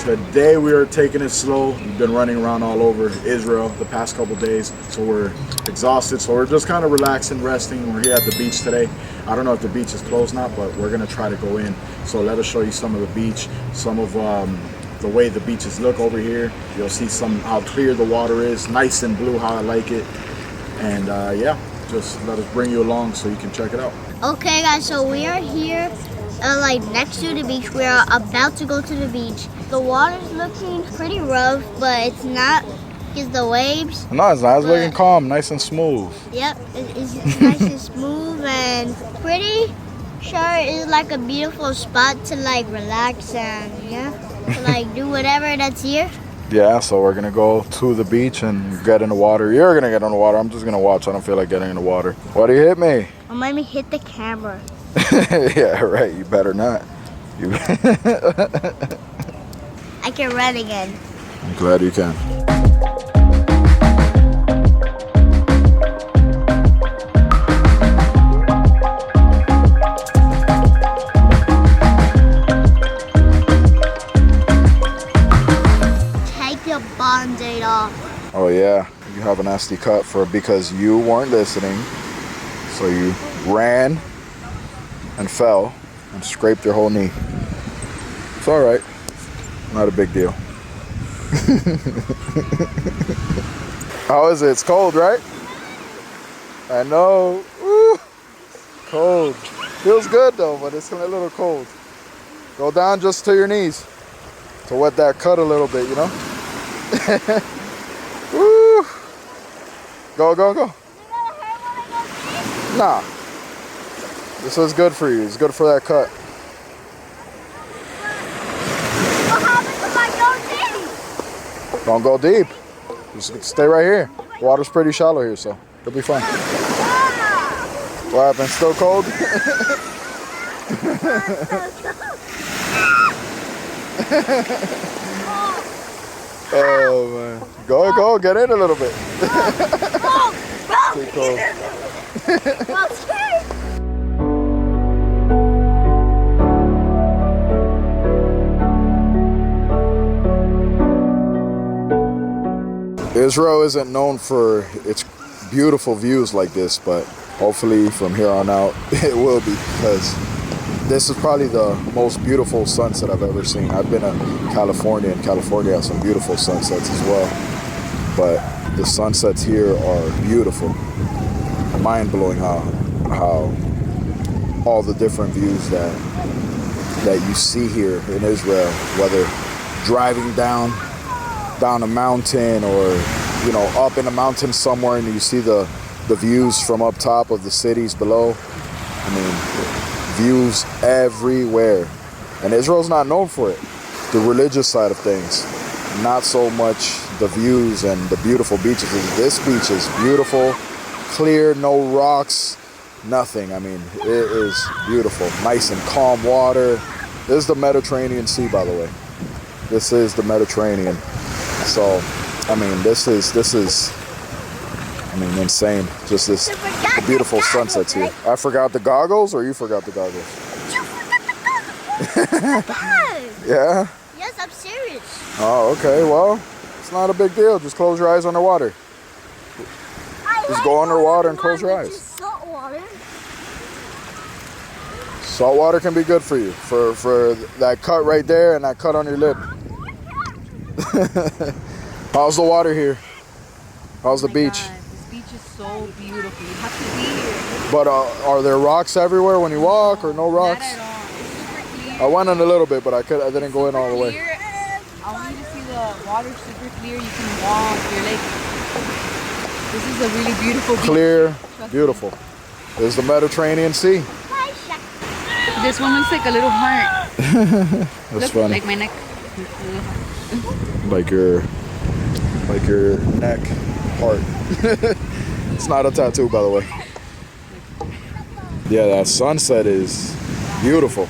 Today we are taking it slow. We've been running around all over Israel the past couple days, so we're exhausted. So we're just kind of relaxing, resting. We're here at the beach today. I don't know if the beach is closed now, but we're gonna try to go in. So let us show you some of the beach, some of the way the beaches look over here. You'll see how clear the water is, nice and blue, how I like it. And yeah, just let us bring you along so you can check it out. Okay guys, so we are here like next to the beach. We are about to go to the beach. The water's looking pretty rough, but it's not because the waves. No, it's not. It's looking calm, nice and smooth. Yep, it's nice and smooth, and pretty sure it's like a beautiful spot to like relax and to like do whatever that's here. Yeah, so we're gonna go to the beach and get in the water. You're gonna get in the water. I'm just gonna watch. I don't feel like getting in the water. Why do you hit me? Don't let me hit the camera. Yeah, right. You better not. I can run again. I'm glad you can. Take the band-aid off. Oh yeah, you have a nasty cut because you weren't listening. So you ran and fell and scraped your whole knee. It's all right. Not a big deal. How is it? It's cold, right? I know. Woo. Cold. Feels good though, but it's a little cold. Go down just to your knees to wet that cut a little bit, you know? Woo. Go, go, go. Nah. This is good for you. It's good for that cut. What happens if I go deep? Don't go deep. Just stay right here. The water's pretty shallow here, so it'll be fine. What happened? Still cold? Oh man. Go, go, get in a little bit. Too cold. Israel isn't known for its beautiful views like this, but hopefully from here on out it will be, because this is probably the most beautiful sunset I've ever seen. I've been to California, and California has some beautiful sunsets as well, but the sunsets here are beautiful. Mind-blowing how all the different views that you see here in Israel, whether driving down a mountain or up in a mountain somewhere and you see the views from up top of the cities below. I mean, views everywhere. And Israel's not known for it. The religious side of things, not so much the views and the beautiful beaches. This beach is beautiful, clear, no rocks, nothing. I mean, it is beautiful, nice and calm water. This is the Mediterranean Sea, by the way. This is the Mediterranean. So, I mean, this is insane. Just this beautiful sunsets here. I forgot the goggles, or you forgot the goggles? You forgot the goggles. Yeah? Yes, I'm serious. Oh, okay. Well, it's not a big deal. Just close your eyes underwater. Just go underwater and close your eyes. Salt water. Salt water can be good for you. For that cut right there and that cut on your lip. How's the water here? How's the beach? God, this beach is so beautiful. You have to be here. But are there rocks everywhere when you walk, or no rocks? Not at all. It's super clear. I went in a little bit, but I didn't go in all the way. Clear. I want you to see the water super clear. You can walk. You're like, this is a really beautiful beach. Clear, beautiful. This is the Mediterranean Sea. This one looks like a little heart. That's Look, funny. like my neck. Like your neck heart. It's not a tattoo, by the way. Yeah, that sunset is beautiful.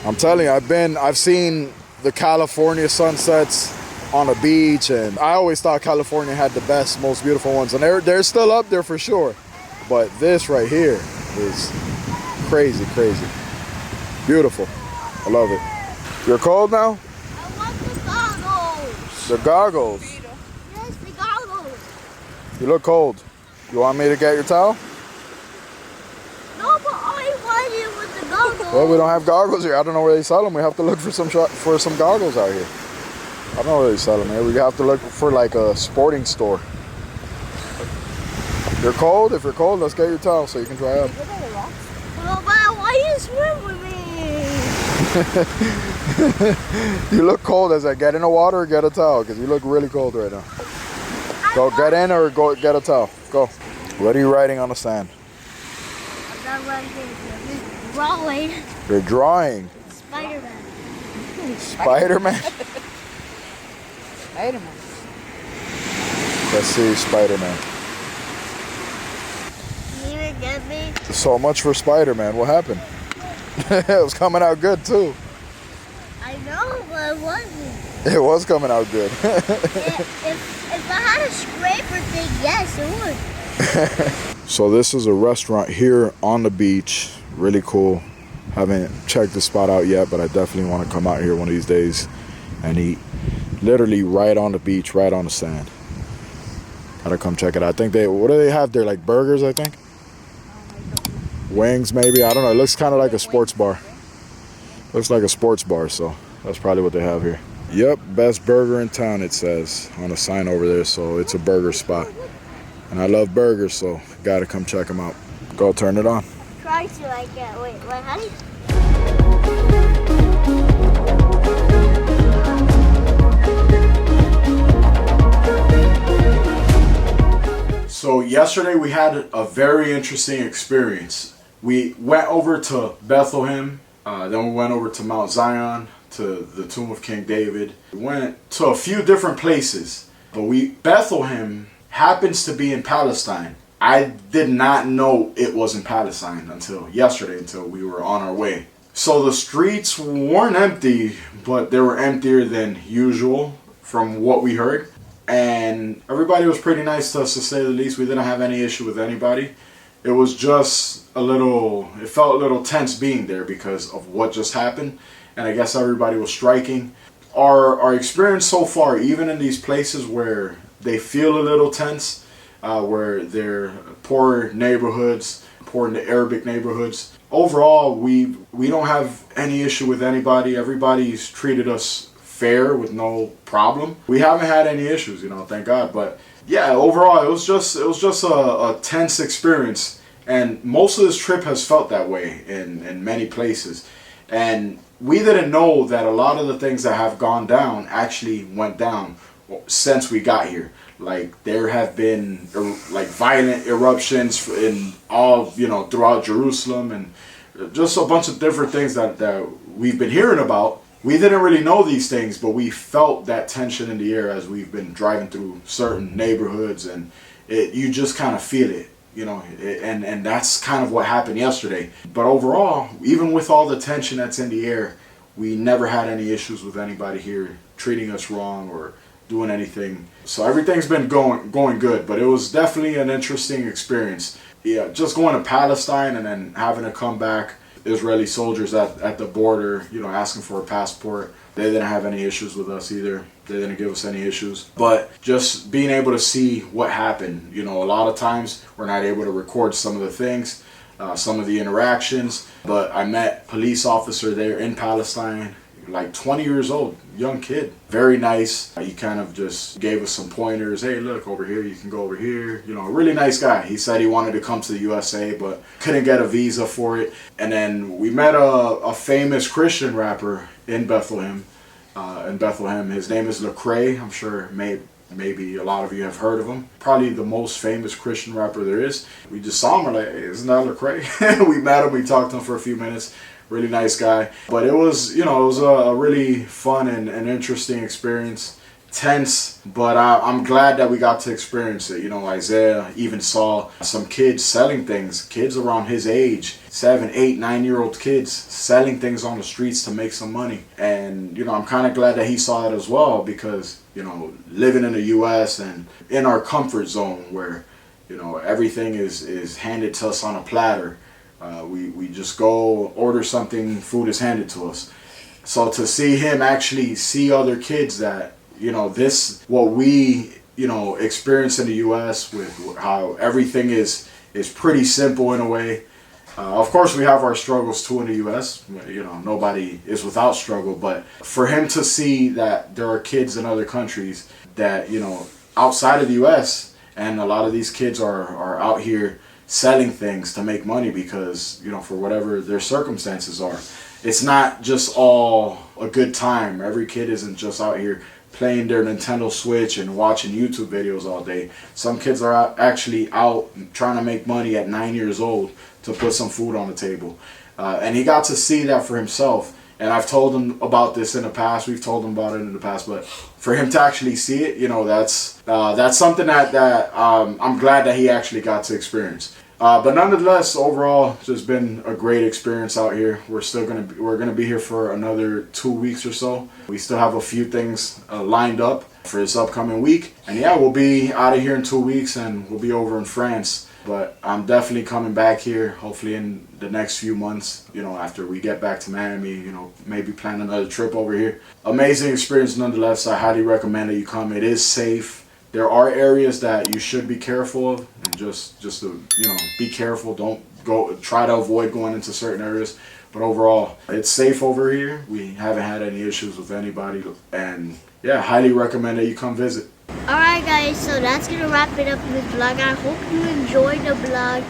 I'm telling you, I've seen the California sunsets on a beach, and I always thought California had the best, most beautiful ones, and they're still up there for sure. But this right here is crazy, crazy. Beautiful. I love it. You're cold now? I want to The goggles. Yes, the goggles. You look cold. You want me to get your towel? No, but I wanted with the goggles. Well, we don't have goggles here. I don't know where they sell them. We have to look for some goggles out here. I don't know where they sell them here. We have to look for like a sporting store. You're cold? If you're cold, let's get your towel so you can dry up. Well, but why you swim with me? You look cold. As I get in the water or get a towel? Because you look really cold right now. Go get in or go get a towel. Go. What are you writing on the sand? I'm not writing. I'm drawing. You're drawing. Spider-Man. Spider-Man? Spider-Man. Let's see Spider-Man. Can you even get me? So much for Spider-Man. What happened? It was coming out good too. I know, but it wasn't. It was coming out good. If I had a scraper thing, yes, it would. So this is a restaurant here on the beach. Really cool. Haven't checked the spot out yet, but I definitely want to come out here one of these days and eat. Literally right on the beach, right on the sand. Gotta come check it out. I think what do they have there? Like burgers, I think? Wings, maybe? I don't know. It looks kind of like a sports bar. Looks like a sports bar, so that's probably what they have here. Yep, best burger in town, it says on a sign over there, so it's a burger spot. And I love burgers, so gotta come check them out. Go turn it on. Try to like it. Wait, honey? So yesterday we had a very interesting experience. We went over to Bethlehem, then we went over to Mount Zion, to the tomb of King David. We went to a few different places, but Bethlehem happens to be in Palestine. I did not know it was in Palestine until yesterday, until we were on our way. So the streets weren't empty, but they were emptier than usual from what we heard. And everybody was pretty nice to us, to say the least. We didn't have any issue with anybody. It was just it felt a little tense being there because of what just happened. And I guess everybody was striking. Our experience so far, even in these places where they feel a little tense, where they're poor neighborhoods, poor Arabic neighborhoods, overall we don't have any issue with anybody. Everybody's treated us fair with no problem. We haven't had any issues, thank God. But yeah, overall it was just a tense experience, and most of this trip has felt that way in many places. And we didn't know that a lot of the things that have gone down actually went down since we got here. Like there have been like violent eruptions in all throughout Jerusalem, and just a bunch of different things that we've been hearing about. We didn't really know these things, but we felt that tension in the air as we've been driving through certain neighborhoods, and you just kind of feel it, and that's kind of what happened yesterday. But overall, even with all the tension that's in the air, we never had any issues with anybody here treating us wrong or doing anything. So everything's been going good, but it was definitely an interesting experience. Yeah, just going to Palestine and then having to come back. Israeli soldiers at the border, asking for a passport. They didn't have any issues with us either. They didn't give us any issues. But just being able to see what happened, a lot of times we're not able to record some of the things, some of the interactions. But I met a police officer there in Palestine, like 20 years old, young kid. Very nice. He kind of just gave us some pointers. Hey, look, over here, you can go over here. A really nice guy. He said he wanted to come to the USA, but couldn't get a visa for it. And then we met a famous Christian rapper in Bethlehem. His name is Lecrae. I'm sure maybe a lot of you have heard of him. Probably the most famous Christian rapper there is. We just saw him. We're like, hey, isn't that Lecrae? We met him. We talked to him for a few minutes. Really nice guy. But it was, a really fun and interesting experience. Tense, but I'm glad that we got to experience it. Isaiah even saw some kids selling things, kids around his age, 7, 8, 9-year-old kids selling things on the streets to make some money. And, I'm kind of glad that he saw that as well, because, living in the U.S. and in our comfort zone where, everything is handed to us on a platter. We just go order something, food is handed to us. So to see him actually see other kids that, this, what we, experience in the U.S. with how everything is pretty simple in a way. Of course, we have our struggles too in the U.S. Nobody is without struggle, but for him to see that there are kids in other countries that, outside of the U.S., and a lot of these kids are out here selling things to make money because, for whatever their circumstances are. It's not just all a good time. Every kid isn't just out here playing their Nintendo Switch and watching YouTube videos all day. Some kids are actually out trying to make money at 9 years old to put some food on the table. And he got to see that for himself. And I've told him about this in the past. We've told him about it in the past. But for him to actually see it, that's something that I'm glad that he actually got to experience. But nonetheless, overall, it's just been a great experience out here. We're gonna be here for another 2 weeks or so. We still have a few things lined up for this upcoming week, and yeah, we'll be out of here in 2 weeks, and we'll be over in France. But I'm definitely coming back here, hopefully in the next few months. After we get back to Miami, maybe plan another trip over here. Amazing experience, nonetheless. I highly recommend that you come. It is safe. There are areas that you should be careful of, and just to be careful. Don't try to avoid going into certain areas. But overall, it's safe over here. We haven't had any issues with anybody, and yeah, highly recommend that you come visit. Alright guys, so that's gonna wrap it up in this vlog. I hope you enjoyed the vlog.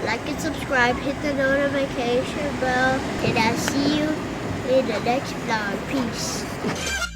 Like and subscribe, hit the notification bell, and I'll see you in the next vlog. Peace.